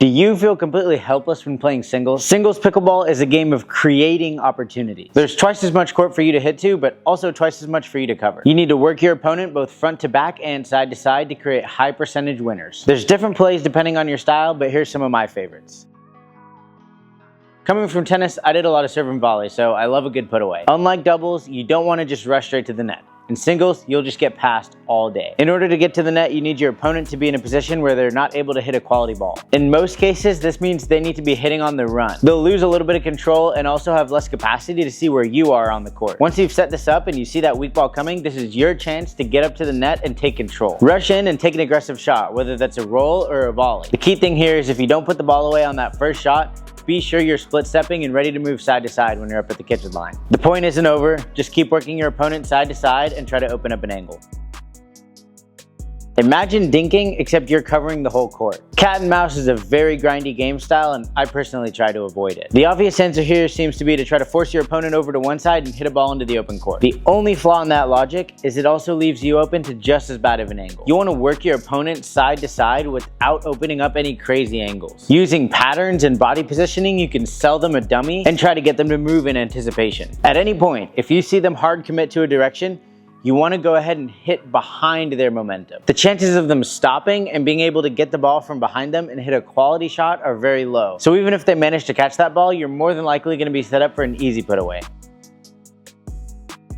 Do you feel completely helpless when playing singles? Singles pickleball is a game of creating opportunities. There's twice as much court for you to hit to, but also twice as much for you to cover. You need to work your opponent both front to back and side to side to create high percentage winners. There's different plays depending on your style, but here's some of my favorites. Coming from tennis, I did a lot of serve and volley, so I love a good put away. Unlike doubles, you don't want to just rush straight to the net. In singles, you'll just get passed all day. In order to get to the net, you need your opponent to be in a position where they're not able to hit a quality ball. In most cases, this means they need to be hitting on the run. They'll lose a little bit of control and also have less capacity to see where you are on the court. Once you've set this up and you see that weak ball coming, this is your chance to get up to the net and take control. Rush in and take an aggressive shot, whether that's a roll or a volley. The key thing here is if you don't put the ball away on that first shot, be sure you're split stepping and ready to move side to side when you're up at the kitchen line. The point isn't over, just keep working your opponent side to side and try to open up an angle. Imagine dinking, except you're covering the whole court. Cat and mouse is a very grindy game style, and I personally try to avoid it. The obvious answer here seems to be to try to force your opponent over to one side and hit a ball into the open court. The only flaw in that logic is it also leaves you open to just as bad of an angle. You want to work your opponent side to side without opening up any crazy angles. Using patterns and body positioning, you can sell them a dummy and try to get them to move in anticipation. At any point, if you see them hard commit to a direction, you want to go ahead and hit behind their momentum. The chances of them stopping and being able to get the ball from behind them and hit a quality shot are very low. So even if they manage to catch that ball, you're more than likely going to be set up for an easy put away.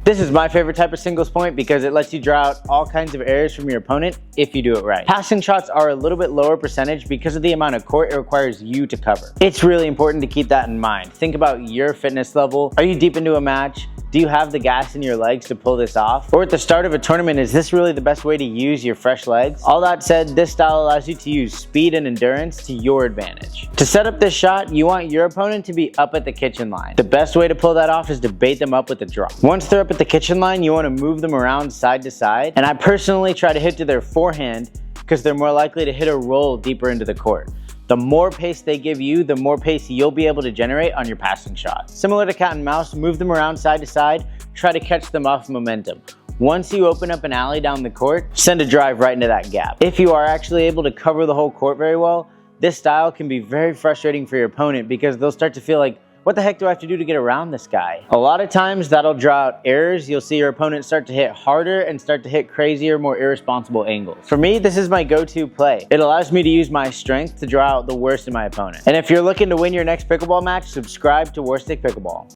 This is my favorite type of singles point because it lets you draw out all kinds of errors from your opponent if you do it right. Passing shots are a little bit lower percentage because of the amount of court it requires you to cover. It's really important to keep that in mind. Think about your fitness level. Are you deep into a match? Do you have the gas in your legs to pull this off? Or at the start of a tournament, is this really the best way to use your fresh legs? All that said, this style allows you to use speed and endurance to your advantage. To set up this shot, you want your opponent to be up at the kitchen line. The best way to pull that off is to bait them up with a drop. Once they're up at the kitchen line, you want to move them around side to side. And I personally try to hit to their forehand because they're more likely to hit a roll deeper into the court. The more pace they give you, the more pace you'll be able to generate on your passing shot. Similar to cat and mouse, move them around side to side, try to catch them off momentum. Once you open up an alley down the court, send a drive right into that gap. If you are actually able to cover the whole court very well, this style can be very frustrating for your opponent because they'll start to feel like, what the heck do I have to do to get around this guy? A lot of times that'll draw out errors. You'll see your opponent start to hit harder and start to hit crazier, more irresponsible angles. For me, this is my go-to play. It allows me to use my strength to draw out the worst in my opponent. And if you're looking to win your next pickleball match, subscribe to Warstic Pickleball.